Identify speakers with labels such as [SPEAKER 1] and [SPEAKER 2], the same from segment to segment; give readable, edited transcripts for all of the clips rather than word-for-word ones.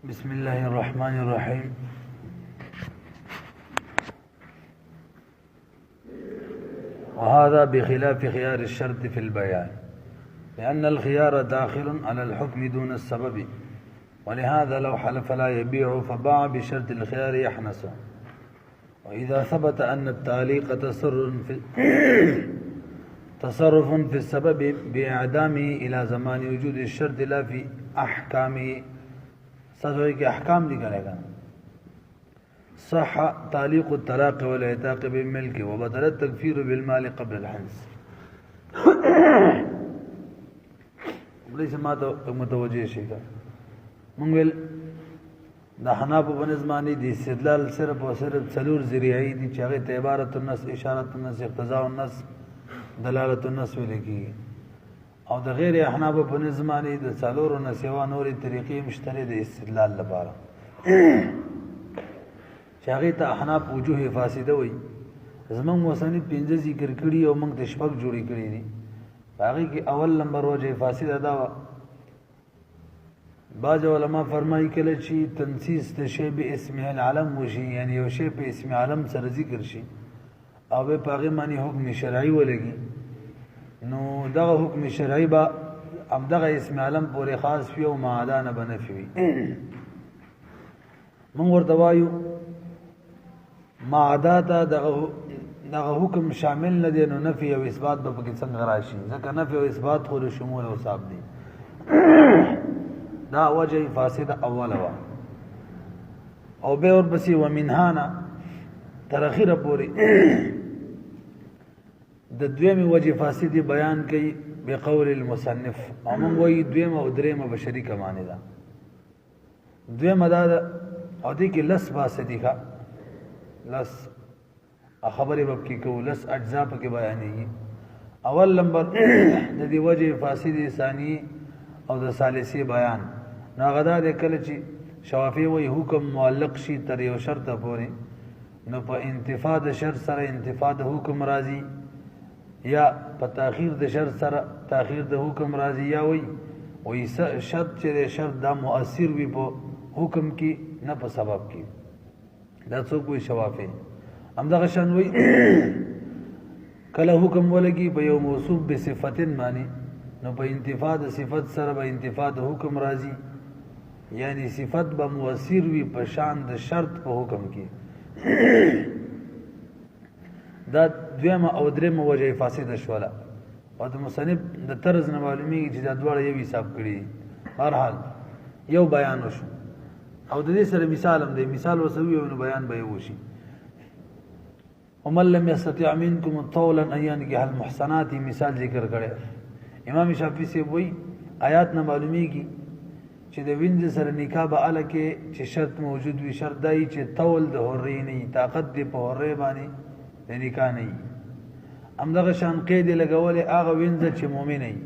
[SPEAKER 1] بسم الله الرحمن الرحيم. وهذا بخلاف خيار الشرط في البيان، لأن الخيار داخل على الحكم دون السبب، ولهذا لو حلف لا يبيع فباع بشرط الخيار يحنس. وإذا ثبت أن التعليق تصرف في السبب بإعدامه إلى زمان وجود الشرط لا في أحكامه، سزوی کے احکام نکلے گا. صح تعلیق الطلاق والعتاق بالملك وبطل التكفير بالمال قبل الحنس. ليس ما متوجه شي کا مونږ د حناف په نظمانی دي استدلال صرف او صرف څلور ذریعې دي چې هغه ته عبارت النص، اشاره النص، اقتضاء النص، دلاله النص ویل کیږي. او د غیر احناف په نظمانی د څلورو نه سیوا نورې طریقې مشتري د استدلال لپاره چې هغه ته احناف وجوه فاسده وي. زمونږ مصنف پنځه ذکر کړي او موږ د شپږ جوړې کړي دي. هغه کې اول نمبر وجه فاسده دا و. بعض علما فرمایي کله چې تنسیس د شی به اسمه العلم وشي، یعنی یو شی په اسم علم سره ذکر شي او به هغه معنی حکم شرعي ولګي، نو دغه حکم شرعي با ام دغه اسم علم پورې خاص وي او معاده نه بنفي وي. موږ ورته وایو معاده ته دغه حکم شامل نه دي، نو نفي او اثبات به پکې څنګه راشي؟ ځکه نفي او اثبات خو شمول او صاحب دي. دا وجه فاسده اوله وا او به ور پسې ومنهانا تر اخره پورې د دویمه وجه فاسدی بیان کوي بقول المصنف. امون وی دویمه او دریمه بشری کمانه ده. دویمه دا او دې کې لس فاسدی کا لس خبرې وب کې کو لس اجزا په کې بیانېږي. اول نمبر د دې وجه فاسدی ثانی او د ثالثی بیان ناغدا د کله چې شوافی وی حکم معلق شي تر یو شرط پورې، نو په انتفاع د شرط سره انتفاع د حکم راځي، یا په تاخير د شرط سره تاخير د حکم راځي، یا وی شرط چې شرط دا مؤثر وي په حکم کې نه په سبب کې. دا څوک وي؟ شوافی. همدغه شان وی کله حکم ولګي په یو موصوف به صفتن معنی، نو په انتفاع د صفت سره به انتفاع د حکم راځي، یعنی صفت به مؤثر وي په شان د شرط په حکم کې. دا دویمه او دریمه وجه فاسده شوله او د مصنف د طرز نه معلومیږي چې دا دواړه یو حساب کړي. هر حال یو بیان وشو او د دې سره مثال هم دی، مثال وسوي او بیان به وشي. ومن لم يستطع منكم طولا ان ينكح المحصنات مثال ذکر کړي. امام شافعي سی وایي آیات نه معلومیږي چې د وینځ سره نکاح به اله کې چې شرط موجود وي. شرط دی چې طول د حرې نه طاقت دی په حرې باندې د نکاح نه وي. همدغه شان قید لګولې هغه وینځ چې مؤمن وي.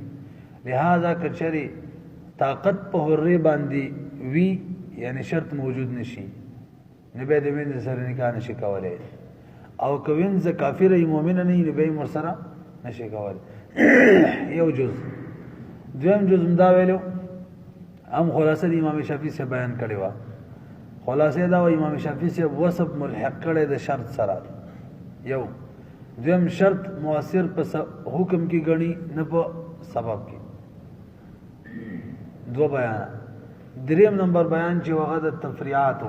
[SPEAKER 1] لہذا کچري طاقت په حرې باندې وي، یعنی شرط موجود نشي، نه به د وینځ سره نکاح نشي کولای. او که وینځ کافر ای مؤمن نه وي، به مر سره نشي کولای. یو جز. دویم جز دا ویلو هم خلاصه د امام شافعي سے بیان کړي وا. خلاصه دا و امام شافعي سے وصف ملحق کړي د شرط سره. یو دویم شرط مؤثر په حکم کې غني نه په سبب کې. دو بیان. دریم نمبر بیان چې وغه د تفریعات.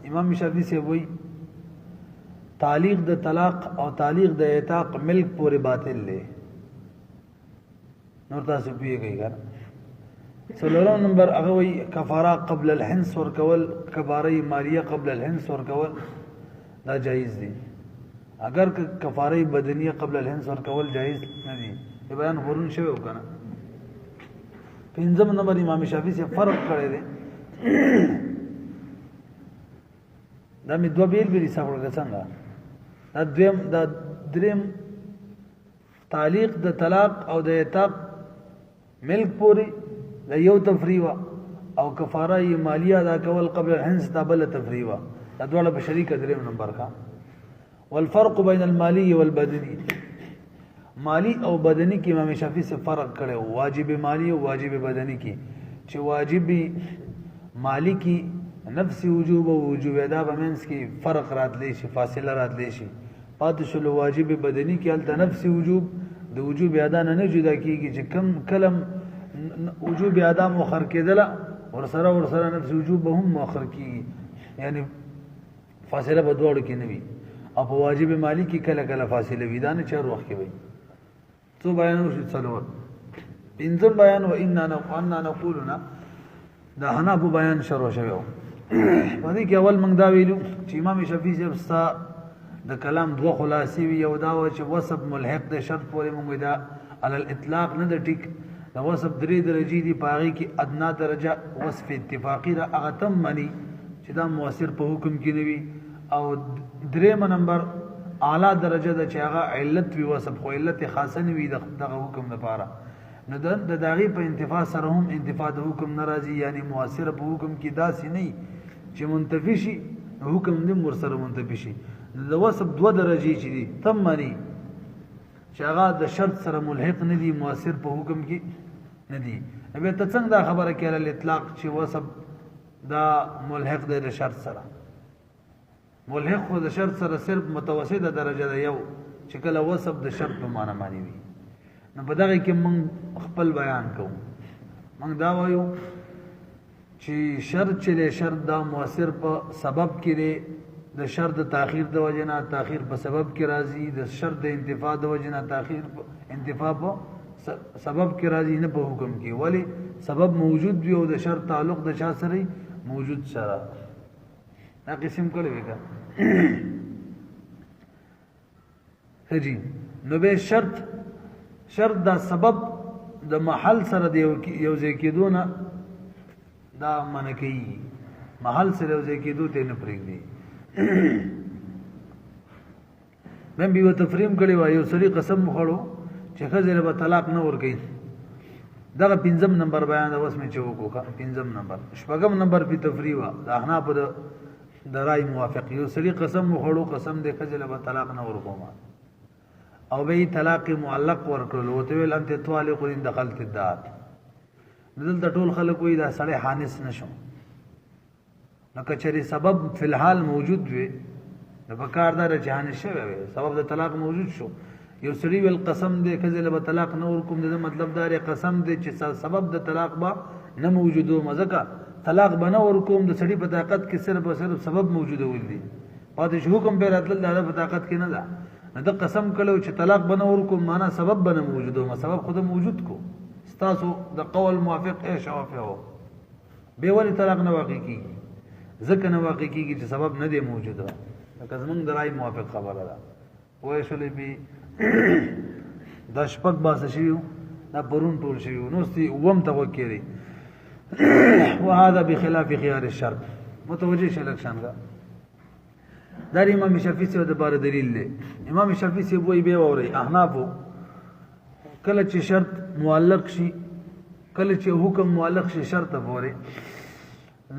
[SPEAKER 1] امام شافعي سے وایي تعلیق د طلاق او تعلیق د اعتاق ملک پورې باطل لې. نور تاسو پیږئ ګر. څلورم نمبر هغه وایي کفاره قبل الحنس ورکول، کفاره مالیه قبل الحنس ورکول دا جایز دي. اگر کفاره بدنیه قبل الحنس ورکول جایز نه دي، په بیان ورون شوی وکنه. پنځم نمبر امام شافعي سے فرق کړی دی. دا می دوه بیل بیل حساب ورکړه څنګه. دا دویم دا دریم تعلیق د طلاق او د اعتاق ملک پوری دا یو تفریوا، او کفاره مالیه ادا کول قبل الحنس دا بل تفریوا. دا دواړه په شریک دریم نمبر کا. والفرق بین المالی والبدنی، مالی او بدنی کې امام شافعي سے فرق کړي. واجب مالی او واجب بدنی کې چې واجب مالی کی نفسي وجوب او وجوب ادا بمنس کې فرق راتلی شي فاصله راتلی شي پاتې شو واجب بدني کې هلته نفسي وجوب د وجوب ادا نه جدا کیږي چې کم کلم وجوب ادا مؤخر کېدله ورسره نفسي وجوب به هم مؤخر کیږي یعنی فاصله په دوړو کې نه وي او په واجب مالی کې کله فاصله وي دا نه چار وخت کې وي تو بیان وشي څلور پنځم بیان و اننا نقولنا دا حنا په بیان شروع شوی په دې کې اول موږ دا ویلو چې امام شافعي صاحب ستا د کلام دوه خلاصي وي یو دا و چې وصف ملحق د شرط پورې موږ دا علی الاطلاق نه د ټیک د وصف درې درجې دي پاغي کې ادنا درجه وصف اتفاقی را هغه تم مني چې دا مؤثر په حکم کې نه وي او درېم نمبر اعلی درجه د چې هغه علت وي وصف خو علت خاصه نه وي دغه حکم لپاره نو د داغي په انتفاع سره هم انتفاع د حکم ناراضي یعنی مؤثر په حکم کې داسې نه چې منتفي شي حکم دې مرسره منتفي شي د وصف دوه درجې چې دي تم مني چې هغه د شرط سره ملحق نه دي مؤثر په حکم کې نه دي به ته څنګه دا خبره کړه الاطلاق چې وصف دا ملحق دی د شرط سره ملحق خو د شرط سره صرف متوسطه درجه ده یو چې کله وصف د شرط په معنا معنی وي نو په دغه کې موږ خپل بیان کوو موږ دا وایو چې شرط چې شرط دا مؤثر په سبب کې دی د شرط د تاخير د وجنه تاخير په سبب کې راځي د شرط د انتفاع د وجنه تاخير انتفاع په سبب کې راځي نه په حکم کې ولی سبب موجود وي او د شرط تعلق د چا سره موجود سره دا قسم کله وکړه هجی نو به شرط دا سبب د محل سره دی یو ځای کېدونه دا منکی محل سره یو ځای کېدو ته نه پرېږدي من به تفریم کړي وایو سړي قسم وخړو چې خزر به طلاق نه ورکړي دغه پنځم نمبر بیان د وسمه چوکو کا پنځم نمبر شپږم نمبر په تفریوا د احناف د رای موافق یو سړي قسم وخړو قسم دې خزر به طلاق نه ورکوم او به طلاق معلق ورکړل او ته ویل انت طالق ان دخلت الدار دلته ټول خلک وي دا سړی حانس نشو نو کچري سبب فی الحال موجود وي نو پکار دا رجحان شوی وي سبب د طلاق موجود شو یو سړي ول قسم دې کزل به طلاق نه ورکوم دا مطلب دا قسم دې چې سبب د طلاق با نه موجودو مزکه طلاق بنه ورکوم د سړي په طاقت کې صرف سبب موجود ولدي پاتې حکم به راتل دا په طاقت کې نه ده دا قسم کړو چې طلاق بنه ورکوم معنا سبب بنه موجودو ما سبب خود موجود کو ستاسو د قول موافق ايش اوافقو به ولي طلاق نه واقع کیږي ځکه نه واقع کیږي چې سبب نه دی موجوده لکه زمونږ د رای موافق خبره ده وای شولې به د شپږ باسه شیو دا پرون ټول شیو نو ستي ووم توکری وهذا بخلاف خيار الشرط متوجه شلک شانګه دا امام شافعي څخه د بار دلیل دی امام شافعي څخه وایي به ووري احناف کله چې شرط معلق شي کله چې حکم معلق شي شرط پورې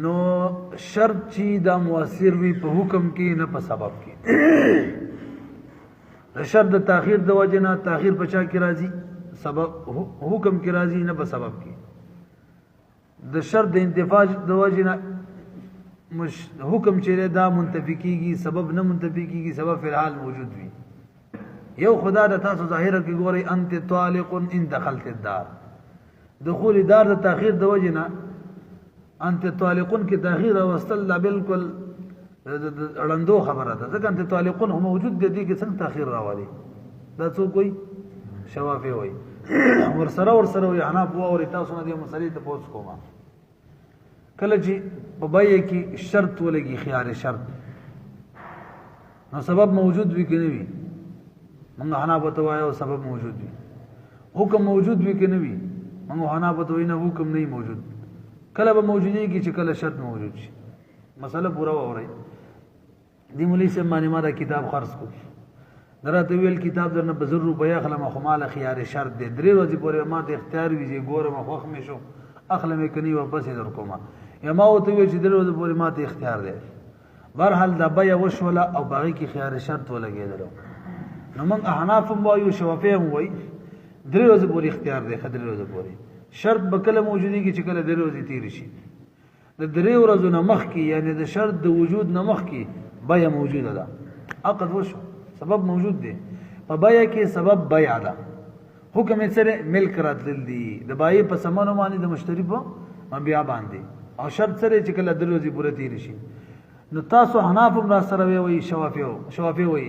[SPEAKER 1] نو شرط چې دا مؤثر وي په حکم کې نه په سبب کې شرط د تاخير د وجنه تاخير بچا کې راځي سبب حکم کې راځي نه په سبب کې د شرط د انتفاع د وجنه حکم چې دا منتفی کیږي سبب نه منتفی کیږي سبب فی الحال موجود وي یو خدا د تاسو ظاهره کې ګوري انت طالق ان دخلت الدار دخول دار د تاخير د وجنه انت طالقون کې تاخير واستل بالکل اړندو خبره ده ځکه انت طالقون هم موجود دي کې څنګه تاخير راوالي دا څوک وي شوافی وي ورسره وي انا په اور تاسو نه دي مسلې ته پوس کومه کله چې په بای کې شرط ولګي خيار شرط نو سبب موجود وي کنه وي موږ انا په توایو سبب موجود وي حکم موجود وي کنه وي موږ انا په توینه حکم نه موجود کله به موجودي کې چې کله شرط موجود شي مسله پورا وره دی مولوی سے معنی ما دا کتاب خرڅ کو درته ویل کتاب درنه ب 0 روپیا خلم خمال خيار شرط دې درې ورځې پورې ما ته اختیار ویږي ګورم خوخ مې شو اخلم کني واپس در کومه یا ما او ته وی چې درې ورځې پورې ما ته اختیار دی برحال دا بیا وشوله او باغی کې خيار شرط ولګېدل نو موږ احناف وایو شوافی وایي درې ورځې پورې اختیار دی خدای ورځې پورې شرط بکله موجودي کې چې کله درې ورځې تیر شي د درې ورځو نه مخکې یعنی د شرط د وجود نه مخکې بیع موجوده ده عقد وشو سبب موجود دی په بیع کې سبب بیع ده حکم یې سره ملک راتلل دي د بایع په سمانو باندې د مشتری په مبيع باندې او شرط سره چې کله درې ورځې پوره تیر شي نو تاسو احناف هم را سره وي شوافی وي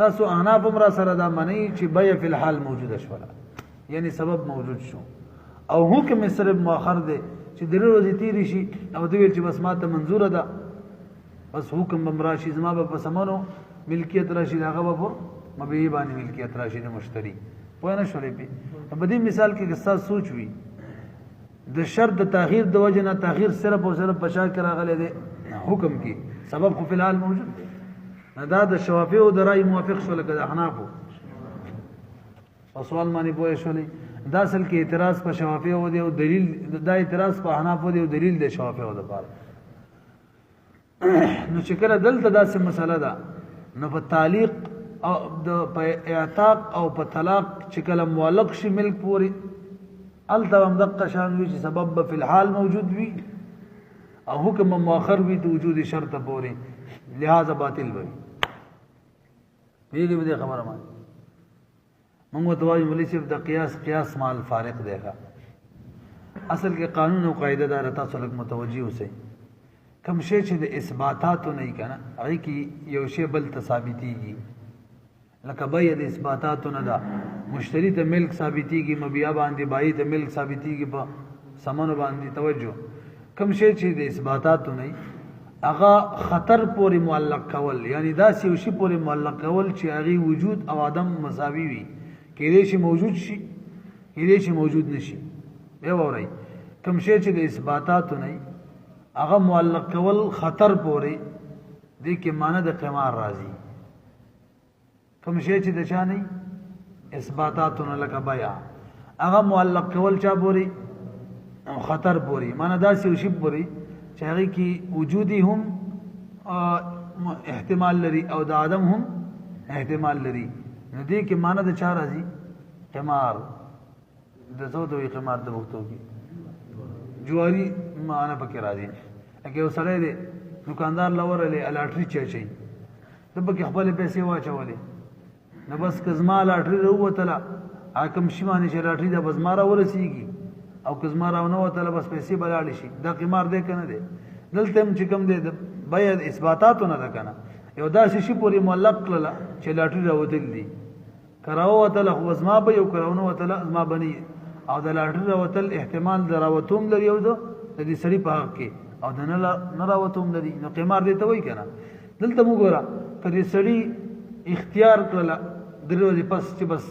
[SPEAKER 1] تاسو احناف هم را سره دا منی چې بیع فی الحال موجوده شوله یعنی سبب موجود شو او حکم یې سره مؤخر دی چې درې ورځې تیر شي او دوی چې بس ماته منظوره ده بس حکم بمراشي زما په سمانو ملکیت راشي هغه په مبيع باندې ملکیت راشي د مشتری پوه نه شولې په دې مثال کې قصه سوچ وي د شرط د تاخير د وجه نه تاخير صرف او صرف بچا کې راغلي دي حکم کې سبب خو فی الحال موجود نه دا د شوافی او د رای موافق شول کده احناف او سوال معنی پوه شولې دا اصل کې اعتراض په شوافی او دی او دلیل دا اعتراض په احناف او دی او دلیل د شوافی او د پاره نو چې کله دلته داسې مسله ده نو په تعلیق او د په اعتاق او په طلاق چې کله معلق شي ملک پوری الته هم دقه شان وي چې سبب په الحال موجود وي او حکم مؤخر وي د وجود شرط پوری لہذا باطل وي پیږي به خبره ما موږ توای ملي صرف د قیاس مال فارق دیکھا اصل کې قانون او قاعده دار تاسو لږ متوجي اوسئ کم شی چې د اثباتاتو نه کنه هغه کې یو شی بل ثابتيږي لکه بیع د اثباتاتو نه ده مشتری ته ملک ثابتيږي مبيع باندې بای ته ملک ثابتيږي په سمن باندې توجه کم شی چې د اثباتاتو نه هغه خطر پورې معلق کول یعنی دا سی شی پورې معلق کول چې هغه وجود او عدم مساوي وي کله شي موجود شي کله شي موجود نشي به ووري کم شی چې د اثباتاتو نه هغه معلق کول خطر پورې دې کې معنی د قمار راځي کوم شی چې د چا نه اثباتاتونه لکه بیع هغه معلق کول چا پورې خطر پورې معنی دا سی شی پورې چې هغه کې وجودي هم احتمال لري او د عدم هم احتمال لري نو دې کې معنی د چا راځي قمار د څو دوی قمار د وختو کې جواری معنا پکې راځي اګه وسره دې دکاندار لورلې الاټری چي د پکې خپل پیسې واچولې نو بس کزما الاټری وروتله حاکم شمانه چې الاټری د بزماره ورسیږي او کزماره نو وتله بس پیسې بلاړ شي دا قمار دې کنه دې دلته هم چې کوم دې بیع اثباتاتو نه ده کنه یو داسې شی پورې معلق کړل چې الاټری راوتل دي کراو وتله خو زما به یو کراو نو وتله زما بني او د لاټری راوتل احتمال دراوتوم لري او د دې سړي په حق کې او د نه راوتوم لري نو قمار دې ته وای کنه دلته موږ ګوره کله سړي اختیار کړل دروازه پس چې بس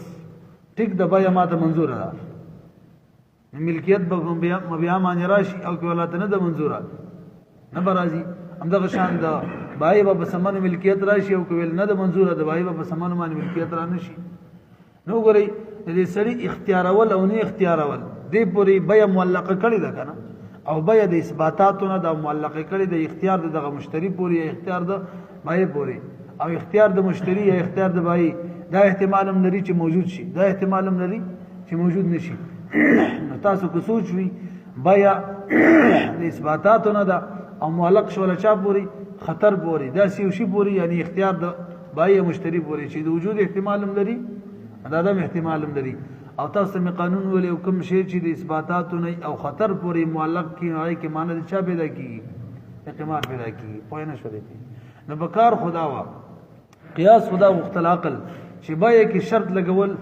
[SPEAKER 1] ټیک د بیا ماته منظور ده ملکیت به مبيع باندې راشي او کې ولادت نه ده منظوره نه برازي همدغه شان د بای به سمن ملکیت راشي او کې نه ده منظوره د بای به سمن باندې ملکیت را نشي نو ګورئ دې سړي اختیارول او نه اختیارول دې پوری بیا معلقه کړی ده کنه او بیا د اثباتاتونه د معلقه کړی د اختیار دغه مشتری پوری اختیار د بای پوری او اختیار د مشتری یا اختیار د بای دا احتمال هم لري چې موجود شي دا احتمال هم لري چې موجود نشي تاسو کو سوچ وي بیا د اثباتاتونه د او معلق شول چا پوری خطر پوری دا سی شي پوری یعنی اختیار د بای مشتری پوری چې د وجود احتمال هم لري دا د احتمال هم لري او تاسو می قانون ولې حکم شي چې د اثباتاتونه او خطر پوری معلق کی هغه کې معنی د چا پیدا کیږي اقامت پیدا کیږي پوه نه شولې نو بکار خدا وا قیاس خدا مختل عقل چې بای کې شرط لګول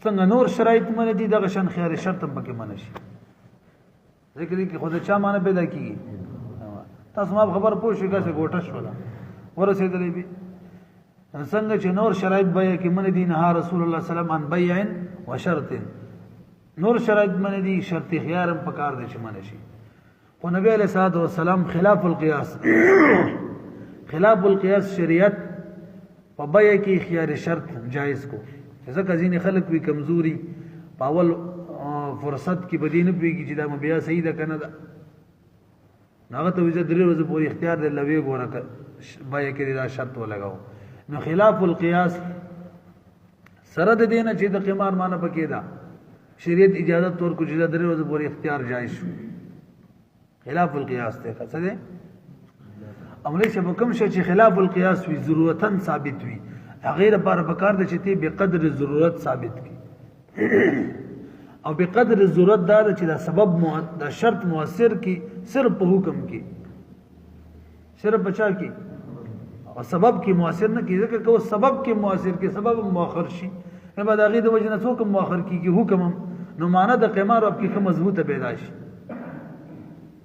[SPEAKER 1] څنګه نور شرایط منه دي دغه شان خیار شرط هم پکې منه شي ذکر کې خدا چا معنی پیدا کیږي تاسو ما خبر پوه شئ چې ګوټه شولا ورسېدلې به څنګه چې نور شرایط بیا کې من دي نه رسول الله صلی الله علیه وسلم ان بیع و شرط نور شرایط من دي شرط خيار هم پکار دي چې من شي او نبی علیہ الصلوۃ والسلام خلاف القياس خلاف القياس شریعت په بیا کې خيار شرط جائز کو ځکه ځینې خلک وی کمزوري پاول فرصت کې بدینه پیږي چې دا بیا صحیح ده کنه دا هغه ته وځي درې ورځې پورې اختیار دی لوي ګوره بیا کې دا شرط ولګاو نو خلاف القياس سره د دینه چې د قمار معنی پکې دا شریعت اجازه تور کو چې درې ورځې پورې اختیار جایز شو خلاف القياس ته څه دی عملی چې کوم شي چې خلاف القياس وي ضرورتن ثابت وي غیر پر بکار د چته به قدر ضرورت ثابت کی او به قدر ضرورت دا چې دا سبب دا شرط مؤثر کی صرف په حکم کی صرف بچا کی او سبب کی مؤثر نه کی ځکه کو سبب کی مؤثر کی سبب مؤخر شي نه بعد هغه د وجنه څوک مؤخر کی حکم نو معنا د قمار او کی مضبوطه پیدا شي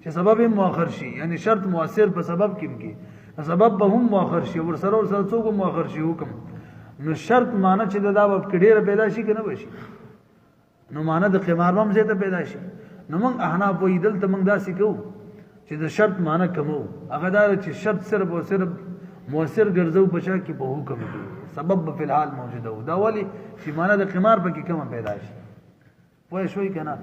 [SPEAKER 1] چې سبب مؤخر شي یعنی شرط مؤثر په سبب کې کی سبب به هم مؤخر شي ور سره څوک مؤخر شي حکم نو شرط معنا چې دا په کډیر پیدا شي کنه وشي نو معنا د قمار هم زیاته پیدا شي نو موږ احناف وې دل ته موږ دا سکو چې د شرط معنا کمو هغه دا چې شرط صرف او صرف مؤثر ګرځو بچا کې په حکم کې سبب په الحال موجود و دا ولی چې معنا د قمار په کې کم پیدا شي وای شوي کنه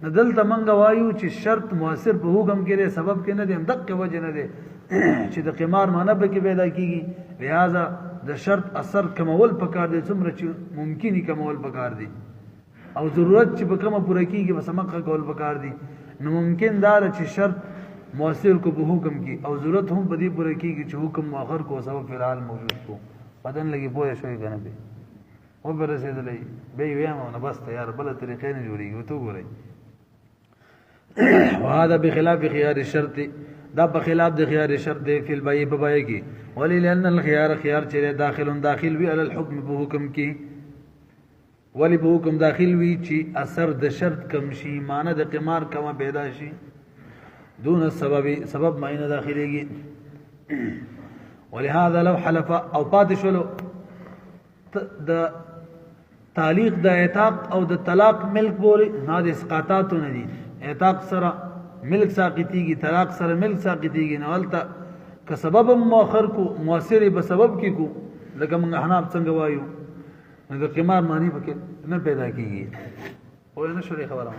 [SPEAKER 1] نو دلته موږ وایو چې شرط مؤثر په حکم کې سبب کې نه دی دغه وجه نه دی چې د قمار معنا به کې پیدا کیږي لہذا د شرط اثر کمول پکار دي څومره چې ممکني کمول پکار دي او ضرورت چې په کومه پوره کیږي بس مقه کول پکار دي نو ممکن دا چې شرط مؤثر کو په حکم کې او ضرورت هم په دې پوره کیږي چې حکم مؤخر کو سبب فعال موجود کو بدن لګي پوهه شوی کنه به او به رسیدلې به ویم نو بس تیار بل طریقې نه جوړیږي تو ګورئ وهذا بخلاف خيار الشرط دا په خلاف د خيار شرط دی فی البیع په بای کې ولی لان الخيار خيار چې داخل وی علی الحكم په حکم کې ولی په حکم داخل وی چې اثر د شرط کم شي معنی د قمار کما پیدا شي دون سبب معنی داخليږي ولهذا لو حلف او پات شلو د تعلیق د اعتاق او د طلاق ملک بولی نه د اسقاطات نه دي اعتاق سره ملک ساقطیږي طلاق سره ملک ساقطیږي نه ولته که سبب مؤخر کو مؤثر به سبب کی کو لکه موږ حناب څنګه وایو نو د قمار معنی پکې نه پیدا کیږي او نه شوري خبره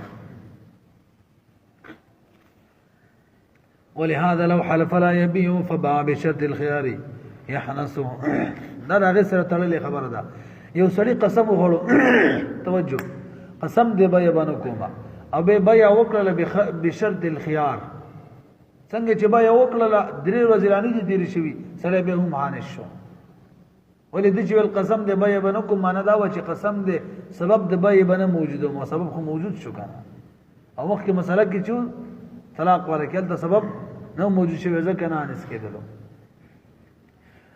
[SPEAKER 1] ولهذا لو حلف لا يبيع فباع بشرط الخيار يحنسه دا هغه سره تړلې خبره ده یو سړی قسم وغړو توجه قسم دی به باندې کومه او به بیا وکړه بشرط الخيار څنګه چې بیا وکړه درې ورځې دي دیر شوی سره به هم حانش شو ولې د چې القسم دی بیا باندې کوم معنا دا و چې قسم دی سبب د بیا باندې موجود او سبب خو موجود شو کنه او وخت کې مسله کې چې طلاق ورکړل د سبب نو موجود شوی ځکه نه انس کېدلو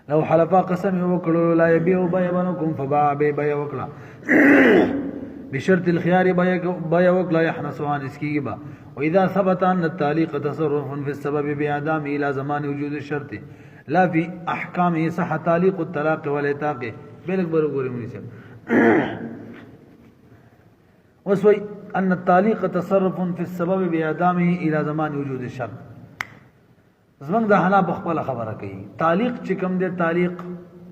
[SPEAKER 1] لو حلفا قسم وکړو لا يبيع بیا باندې کوم فباع بیا وکړه بشرط الخيار بيع وكلا يحنسوان اسكيبا واذا ثبت ان التعليق تصرف في السبب باعدام الى زمان وجود الشرط لا في احكامه صح تعليق الطلاق والعتاق بلغ برغوري منيسم وسوي ان التعليق تصرف في السبب باعدامه الى زمان وجود الشرط زمنګ د حنا بخپل خبره کوي تعليق چې کوم دی تعليق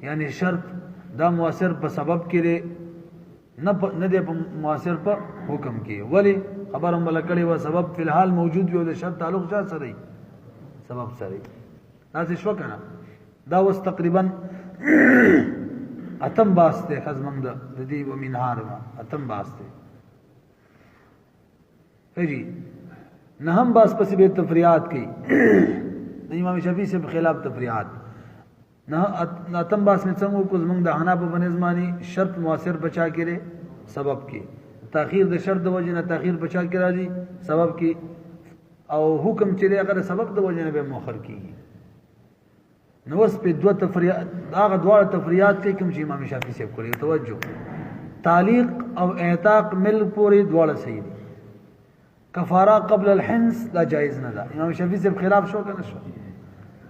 [SPEAKER 1] یعنی شرط دا مؤثر په سبب کې نه دی په مؤثر په حکم کې ولی خبر هم لکړی و سبب فی الحال موجود وي د شرط تعلق چا سره سبب سره تاسو شو کنه دا وس تقریبا اتم باسته حزمم د دې و منهار اتم باسته فجی نه هم باس پس به تفریات کی امام شافعی سے خلاف تفریات نه اتم باس میں څنګه کو زمنګ د حنا په بنظمانی شرط مؤثر بچا کړي سبب کې تاخير د شرط د وجه نه تاخير بچا کړي راځي سبب کې او حکم چې اگر سبب د وجه نه به مؤخر کیږي نو وس په دوه تفریات هغه دوه تفریات کې کوم چې امام شافعي سے کوي توجه تعلیق او اعتاق مل پوری دوه صحیح دي کفاره قبل الحنس لا جائز نه ده امام شافعي سے خلاف شو کنه شو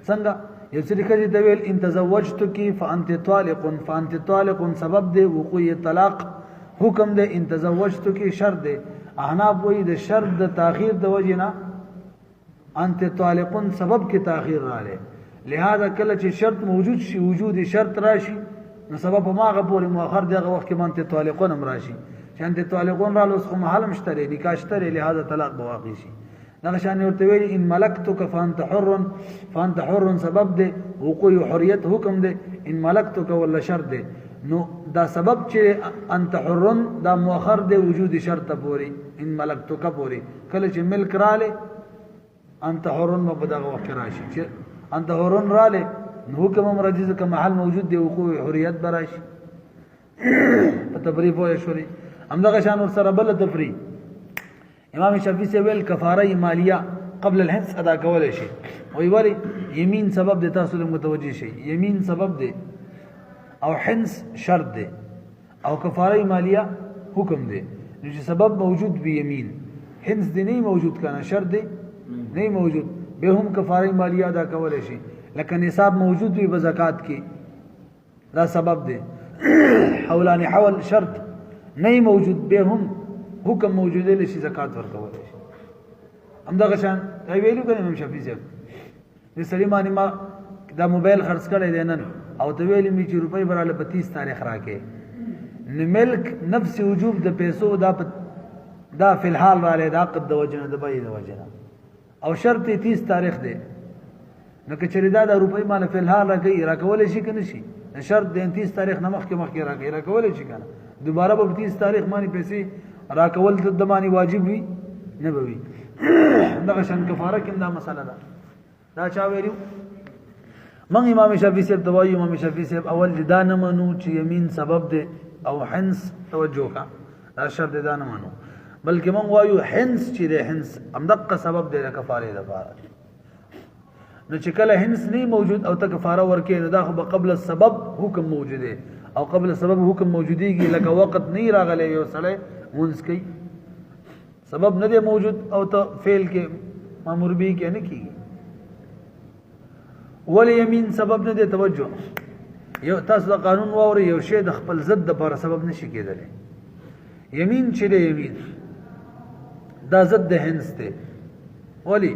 [SPEAKER 1] څنګه یو څه کړي د ویل ان تزوجت کی فانت طالق سبب دی وقوع طلاق حکم دی ان تزوجت کی شرط دی احناف وی د شرط د تاخير د وجنه انت طالق سبب کی تاخير رااله لہذا کله چې شرط موجود شي وجود شرط راشي نو سبب ماغه پورې مؤخر دغه وخت کې انت طالقون هم راشي چې انت طالقون را لوس خو محل مشتري نکاح شتري لہذا طلاق بواقع شي دا شان ورته ویل ان ملکتک فانت حر سبب دی وقوع حریت حکم دی ان ملکتک ولا شرط دی نو دا سبب چې انت حر دا مؤخر دی وجود شرط پوری ان ملکتک پوری کله چې ملک رااله انت حرون ما بدغه وخت راشي چې انت حرون رااله نو حکم مرجز کا محل موجود دی وقوع حریت براشي په تبریف وای شوري همدغه شان ور سره بل تفری امام شافعی سے ویل کفاره مالیه قبل الحنس ادا کول شي وی ولی یمین سبب د تاسو له متوجي شي یمین سبب دی او حنس شرط دی او کفاره مالیه حکم دی نو چې سبب موجود به یمین حنس دی نه موجود کنه شرط دی نه موجود به هم کفاره مالیه ادا کول شي لکه نصاب موجود وي بزکات کې دا سبب دی حولان حول شرط نه موجود به هم حکم موجود دی چې زکات ورکول شي همدغه شان ویلو کنه امام شافعی صاحب د سلیمانی ما دا موبایل خرڅ کړی دی نن او ته ویلې می چې روپۍ براله په 30 تاریخ راکې نو ملک نفس وجوب د پیسو دا فی الحال را لید عقد د وجنه د بای د وجنه او شرط 30 تاریخ دی نو که چېرې دا د روپۍ مال فی الحال راکې راکول شي کنه شي شرط د 30 تاریخ نه مخکې راکې راکول شي کنه دوباره په 30 تاریخ باندې پیسې راکول د باندې واجب وي نه وي دغه شان کفاره کې دا مسله ده دا چا ویلو من امام شافعی صاحب توایو امام شافعی صاحب اول دا نه منو چې یمین سبب دی او حنس توجه کا دا شرط دا نه منو بلکې من وایو حنس چې دی حنس همدغه سبب دی د کفاره لپاره نو چې کله حنس نه موجود او ته کفاره ورکې نو دا خو قبل السبب حکم موجود دی او قبل السبب حکم موجودیږي لکه وخت نه راغلی یو سړی مونږ کوي سبب نه دی موجود او ته فعل کې مامور به کې نه کیږي ولی یمین سبب نه دی توجه یو تاسو د قانون واوري یو شی د خپل ضد لپاره سبب نشي کېدلی یمین چې دی یمین دا ضد د حنس دی ولی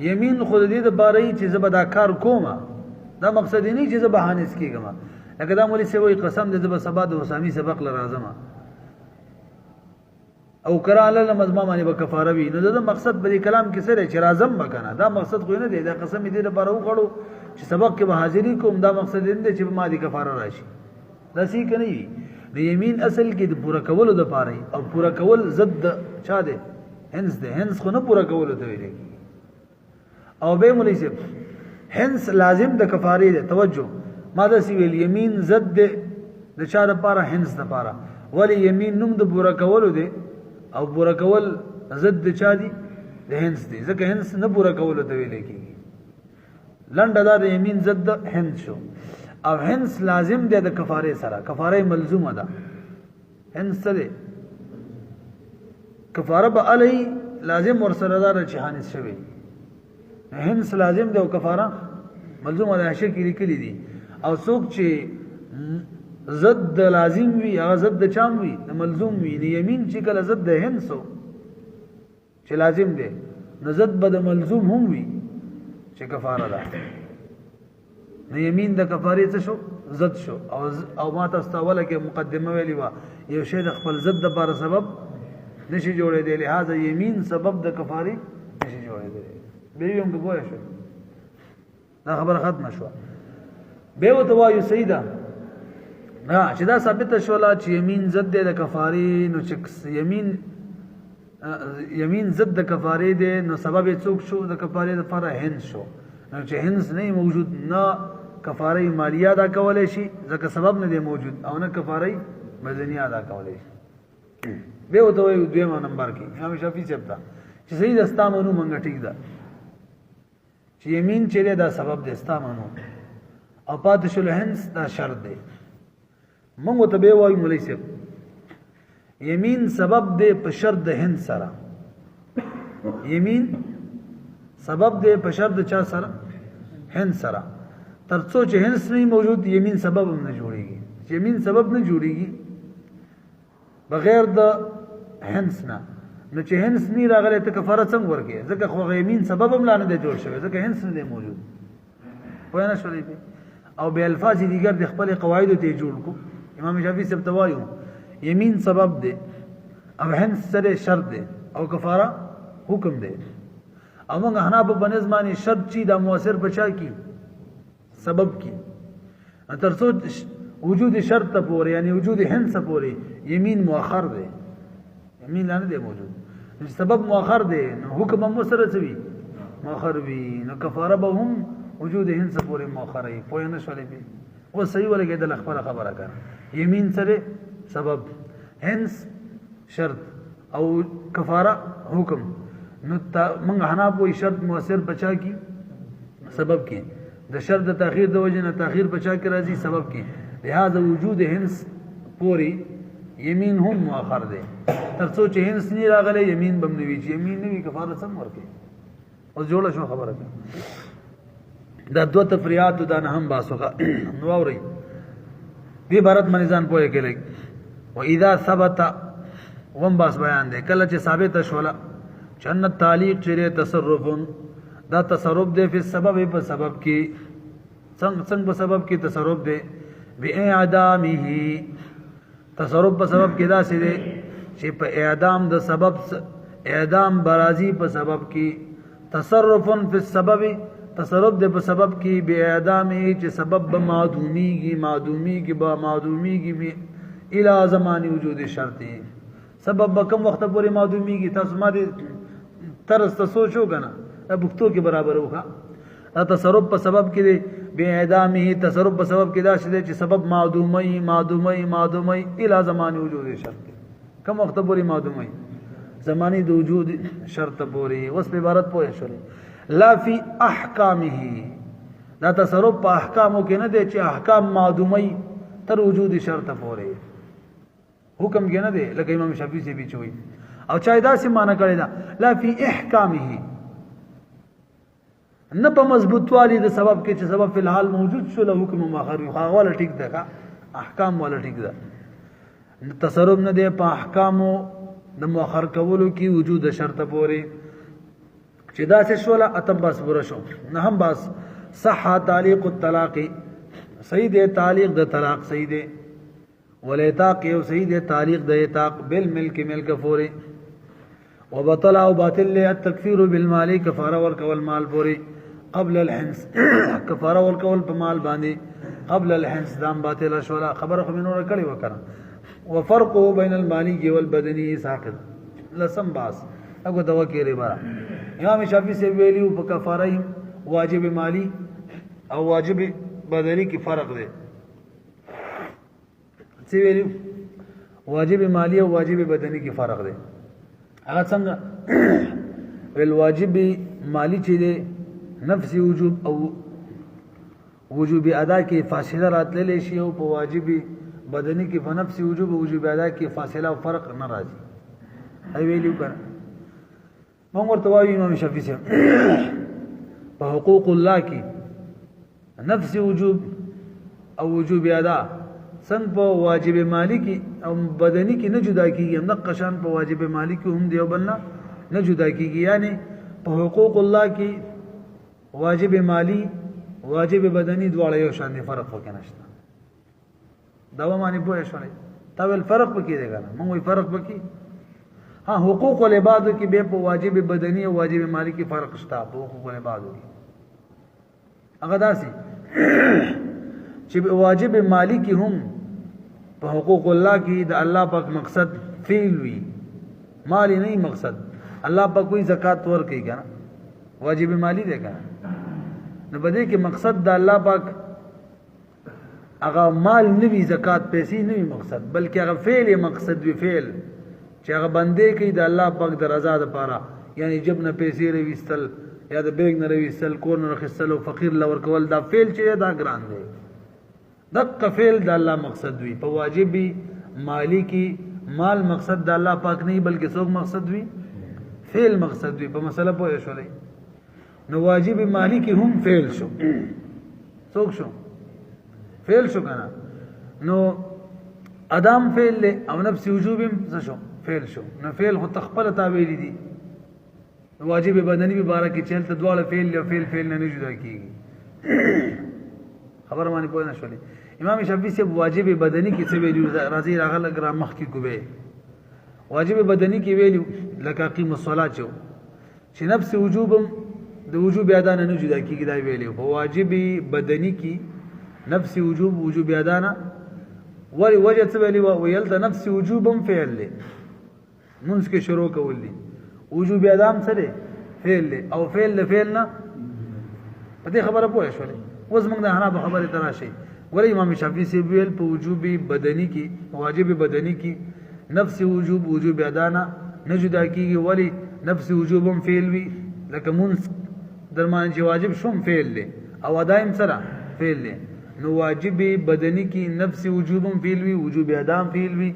[SPEAKER 1] یمین خود دې د باري چې زبدا کار کومه دا مقصد نه چې زبا حانس کیږم لکه دا مولوی سوي قسم دې زبا سبا د وسامي سبق لرازمه او کراله مزما باندې به کفاره وي نو دا مقصد بری کلام کې سره چې رازم وکنه دا مقصد خو نه دی دا قسم دې لپاره وغړو چې سبق کې به حاضری کوم دا مقصد دې چې ما دي کفاره راشي دا سی کني د یمین اصل کې د پورا کولو د پاره او پورا کول ضد چا دی حنس دی حنس خو نه پورا کولو ته ویل او به مولوی صاحب حنس لازم د کفاره دی توجه ما دا سی ویل یمین ضد د چا د پاره حنس د پاره ولی یمین نوم د پورا کولو دی او پورا کول ضد چا دی د حنس دی ځکه حنس نه پورا کول ته ویل کیږي لنډه دا د یمین ضد حنس شو او حنس لازم دی د کفاره سره کفاره ملزومه ده حنس سره کفاره به علی لازم ور سره دا چې حنس شوی حنس لازم دی او کفاره ملزومه ده شکل لیکلی دي او څوک چې ضد لازم وي هغه ضد چام وي ملزوم وي یمین چې کله ضد حنسو چې لازم دی نو ضد به ملزوم هم وي چې کفاره ده نو یمین د کفاره څه شو ضد شو او ما تاسو اوله کې مقدمه ویلی و یو شی د خپل ضد لپاره سبب نشي جوړېدلی لہذا یمین سبب د کفاره نشي جوړېدلی به یم د بویا شو دا خبره ختمه شو به وته وایو سیدا نه چې دا ثابت شولا چې یمین ضد د کفاره نو چې یمین ضد د کفاره دی نو سبب څوک شو د کفاره د فرع حنس شو نو چې حنس نه موجود نه کفاره مالیه ادا کولای شي ځکه سبب نه دی موجود او نه کفاره بدنی ادا کولای شي به وته وایو دویمه نمبر کې امام شافعی صاحب ته چې صحیح دستا مونږ مونږ ټیک ده چې یمین چې دا سبب دی دستا مونږ او پات شل حنس دا شرط دی مونږ ته به وایو مولوی صاحب یمین سبب دی په شرط د حنس سره یمین سبب دی په شرط چا سره حنس سره ترڅو چې حنس نه موجود یمین سبب هم نه جوړیږي یمین سبب نه جوړیږي بغیر د حنس نه نو چې حنس نه راغلی ته کفاره څنګه ورکې ځکه خو یمین سبب هم لا نه دی جوړ شوی ځکه حنس نه دی موجود پوه نه شولې او به الفاظ دیگر د خپل قواعد ته جوړ کو امام شافعی صاحب توایو یمین سبب دی او حنس سره شرط دی او کفاره حکم دی او موږ حناب بنظمانی شرط چی دا مؤثر بچا کی سبب کی ترڅو وجود شرط ته پورې یعنی وجود حنس پورې یمین مؤخر دی یمین نه دی موجود سبب مؤخر دی نو حکم هم سره څه وي مؤخر وي نو کفاره به هم وجود هند څخه پورې مؤخر وي پوه نه شولې به او صحیح ولګي د خبره کړه یمین سره سبب هنس شرط او کفاره حکم نو موږ حناف وي شرط مؤثر بچا کی سبب کی د شرط د تاخير د وجه نه تاخير بچا کی راځي سبب کی لہذا وجود هنس پوری یمین هم مؤخر دی تر څو چې هنس نه راغلی یمین بم نوي چې یمین نوي کفاره سم ورکي او جوړه شو خبره ده دا دوه تفریعات دا نه هم باسوغه نو اوري دی عبارت منځان پوهه کېلې و اذا ثبت وم باس بیان دی کله چې ثابت شولا چن تعلیق چره تصرف دا تصرف دی په سبب په سبب کې څنګه په سبب کې تصرف دی باعدامه تصرف په سبب کې دا سي دی چې په اعدام د سبب اعدام برازي په سبب کې تصرف فی السبب تصرف د په سبب کې باعدامه چې سبب به معدومیږي الى زمان وجود شرطي سبب به کوم وخت پورې معدومیږي تاسو ما دې ترس ته سوچو کنه بوختو کې برابر وکړه تصرف په سبب کې دی باعدامه تصرف په سبب کې دا شته چې سبب معدومي الى زمان وجود شرط کوم وخت پورې معدومي زمانی د وجود شرط پورې وس په عبارت پوهه شولې لا فی احکامه دا تصرف په احکامو کې نه دی چې احکام معدومي تر وجود شرط پورې حکم کې نه دی لکه امام شافعی سے بھی چوي او چا دا سي معنی کړی دا لا فی احکامه نه په مضبوط والی د سبب کې چې سبب فی الحال موجود شو له حکم مؤخر یو ولا ټیک ده احکام ولا ټیک ده تصرف نه دی په احکامو د مؤخر کولو کې وجود شرط پورې چې دا څه شولا اتم بس ور شو نه هم بس صح تعلیق الطلاق صحیح دی تعلیق د طلاق صحیح دی ولاتاق یو صحیح دی تعلیق د اتاق بالملک ملک فوري وبطل او باطل له التکفیر بالمال کفاره ورکول مال پوري قبل الحنس کفاره ورکول په مال باندې قبل الحنس دام باطل شولا خبر خو منور کړي وکړه وفرق بین المالي والبدني ساقط لسم باس هغه دوا کې ربا امام شافعي سے ویلیو په کفاره واجب مالی او واجب بدني کې فرق دی څه ویلیو واجب مالی او واجب بدني کې فرق دی هغه څنګه ول واجب مالی چې دی نفسي وجوب او وجوب ادا کې فاصله راتللی شي او په واجب بدني کې په نفسي وجوب او وجوب ادا کې فاصله او فرق نه راځي ای ویلیو کړه موږ ورته وایو امام شافعي سے په حقوق الله کې نفسي وجوب او وجوب ادا څنګه په واجب مالی کې او بدني کې نه جدا کیږي هم د قشان په واجب مالی کې هم دیو بلنا نه جدا کیږي یعنی په حقوق الله کې واجب مالی واجب بدني دواړه یو شان دي فرق وکړ نشته دا و معنی پوه شولې تا ول فرق وکړي دی کنه موږ فرق وکړي ها حقوق العباد کې به په واجب بدني او واجب مالی کې فرق شته په حقوق العباد کې هغه داسي چې واجب مالی کې هم په حقوق الله کې د الله پاک مقصد فعل وی مالی نه مقصد الله پاک کوئی زکات ور کوي کنه واجب مالی دی کنه نو بده کې مقصد د الله پاک هغه مال نوی زکات پیسې نوی مقصد بلکې هغه فعل مقصد وی فعل چې هغه بندې کوي د الله پاک د رضا لپاره یعنی جب نه پیسې رويستل یا د بیگ نه رويستل کور نه رخصتل او فقیر لور کول دا فعل چې دا ګران دی دغه فعل د الله مقصد وي په واجب مالی کې مال مقصد د الله پاک نه بلکې څوک مقصد وي فعل مقصد وي په مسله پوه شولې نو واجب مالی کې هم فعل شو څوک شو فعل شو کنه نو ادم فعل له او نفس وجوب څه شو فعل شو نو فعل خو تخپل تعبیر دي واجب بدني مبارک چلته دواړه فعل له فعل نه جدا کیږي خبر مانی پوه نه شولې امام شافعي سے واجب بدني کې څه ویلو راځي راغله ګرام مخ کې کوبه واجب بدني کې ویلو لکه قیم الصلاه چې نفس وجوبم د وجوب ادا نه جدا کیږي دا ویلو په واجب بدني کې نفس وجوب ادا نه ولی وجه څه ویلو ویل د نفس وجوبم فعل له منځ کې شروع کول دي وجوب ادا هم سره فعل له او فعل له فعل نه په دې خبره پوه شولې اوس موږ د حنا په خبره تراشي ولې امام شافعي سی ویل په وجوب بدني کې واجب بدني کې نفس وجوب ادانا نه جدا کیږي ولی نفس وجوبم فعل وی لکه منس درمان چې واجب شوم فعل له او ادایم سره فعل له نو واجب بدني کې نفس وجوبم فعل وی وجوب ادام فعل وی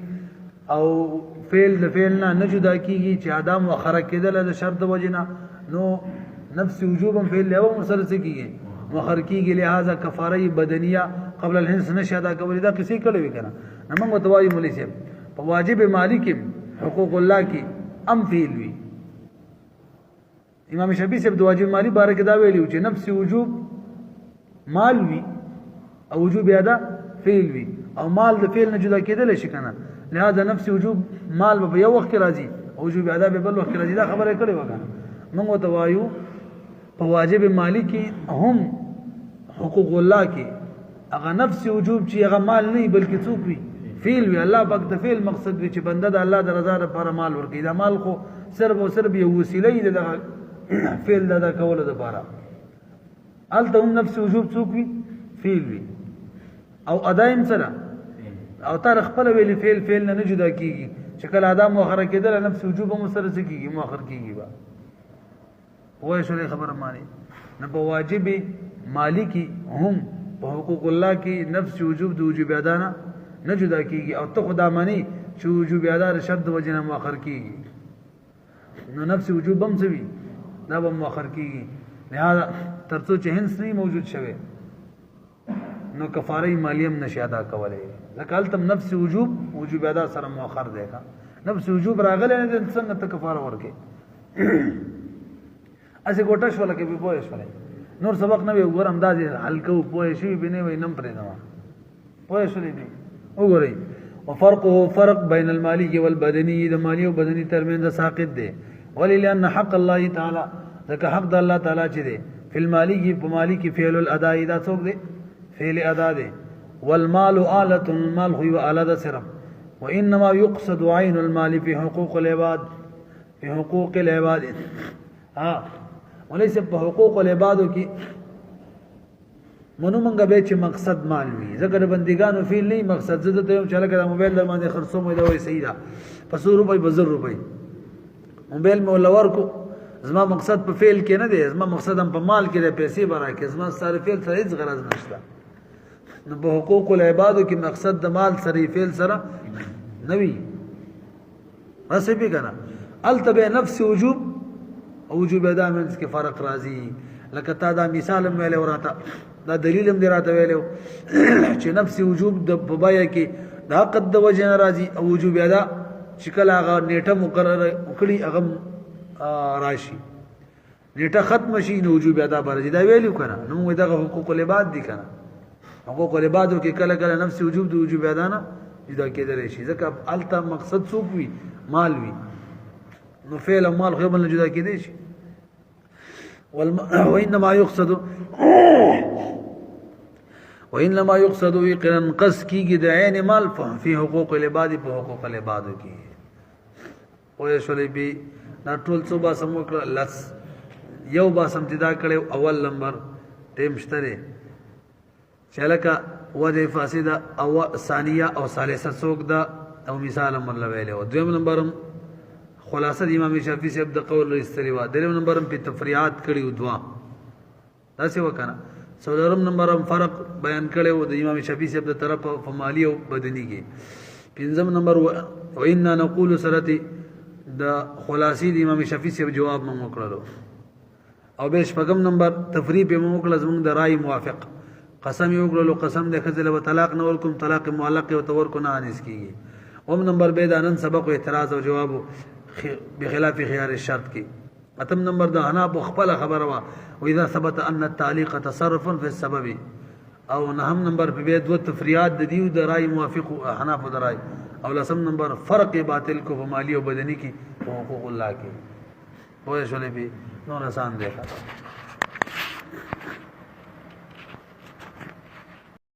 [SPEAKER 1] او فعل د فعل نه جدا کیږي چې ادم مؤخر کېدل د شرط وجنا نو نفس وجوبم فعل له او سره کیږي مؤخر کیږي لہذا کفاره بدنیه قبل الحنس نشه ادا کول دا کسی کړي وی کنه نو موږ توایي مولوی صاحب په واجب مالی کې حقوق الله کې ام فعل وی امام شافعي صاحب د واجب مالی باره کې دا ویلي چې نفس وجوب مال وی او وجوب ادا فعل وی او مال د فعل نه جدا کېدل شي کنه لہذا نفس وجوب مال په یو وخت راځي او وجوب ادا په بل وخت راځي دا خبره کړي وکړه موږ توایو په واجب مالی کې هم حقوق الله کې هغه نفس وجوب چې هغه مال نه بلکې څوک وي فعل وی الله پاک د فعل مقصد وی چې بنده د الله د رضا لپاره مال ورکړي دا مال خو صرف او صرف یو وسیله دی د فعل د کولو لپاره الته هم نفس وجوب څوک وي فعل وی او ادایم سره او تر خپل ویل فعل نه جدا کیږي چې کله ادم مؤخر کېدل نفس وجوب هم سره کیږي مؤخر کیږي با وای شو خبره مانی نه په واجب مالی کې هم په حقوق الله کې نفس وجوب د وجوب ادا نه جدا کیږي او ته خدا مانی چې وجوب ادا شرط وجنه مؤخر کیږي نو نفس وجوب هم سوي دا به مؤخر کیږي لہذا ترڅو چې هنس نه موجود شوه نو کفاره مالی هم نشي ادا کولای ځکه التم نفس وجوب ادا سره مؤخر دی کا نفس وجوب راغلی نه د څنګه ته کفاره ورکې اسه ګوټه شو لکه به پوه شو نور سبق نه وګور اندازې حلقو پوه شي به نه وینم پرې نه پوه شو دي وګورئ وفرقه فرق بين المالي والبدني د مالی او بدني ترمنځ ساقط دی ولئن حق الله تعالی ځکه حق د الله تعالی چې دی فی المالی په مالی کې فعل الاداء دا څوک دی فعل ادا دی والمال آلة المال هو آلة صرف وانما يقصد عين المال في حقوق العباد في حقوق العباد وليس په حقوق العبادو کې منو منګه به چې مقصد مال وي ذکر بندګانو فعل نه مقصد زده ته چې لکه موبایل در باندې خرڅوم وي دا وایي صحیح ده په 100 روپۍ په 1000 روپۍ موبایل مې ولور کو زما مقصد په فعل کې نه دی زما مقصد هم په مال کې دی پیسې برا کې زما سره فعل سره هیڅ غرض نشته نو په حقوق العبادو کې مقصد د مال سره فعل سره نوي راسي به کنه التبع نفس وجوب او وجوب ادا منځ کې فرق راځي لکه تا دا مثال مې له وراته دا دلیل هم دراته ویلو چې نفس وجوب د بیا کې دا قد د وجه راځي او وجوب ادا چې کله هغه نیټه مقرره کړي هغه راشي نیټه ختم شي نو وجوب ادا برځي دا ویلو کنه نو دا حقوق العباد دي کنه حقوق العبادو کې کله کله نفس وجوب د وجوب ادا نه جدا کېدل شي ځکه الته مقصد څوک وي مال وي نو فعل او مال خو بل جدا کېدی شي وانما يقصد قرن قص کیږي د عین مال په حقوق العباد په حقوق العباد کې او شولې بي دا ټول څو با سم وکړه لس یو با سم ابتدا کړو اول نمبر ټیم شته چلکه وجه فاسده او ثانیه او ثالثه څوک دا او مثال امر لویل او دویم نمبر خلاصه د امام شافعي صاحب د قول استریوا دریم نمبر په تفریعات کړي دوا دا څه وکنه څلورم نمبر فرق بیان کړي د امام شافعي صاحب د طرف په مالی او بدني کې پنځم نمبر وإنا نقول سرتي د خلاصي د امام شافعي صاحب جواب مو کړلو او به شپږم نمبر تفریع په مو کړل زموږ د رائے موافق قسم یو کړلو قسم د خزل و طلاق نور کوم طلاق معلق او تور کو نه انس کیږي اوم نمبر به د انن سبق او اعتراض او جواب بخلاف خيار الشرط کی اتم نمبر د حناف خپل خبره وا و اذا ثبت ان التعليق تصرف في السبب او نهم نمبر په دو تفریعات د دیو د رائے موافق حناف د رائے او لسم نمبر فرق باطل کو په مالی او بدنی کی حقوق الله کی هو شولې به نو آسان دی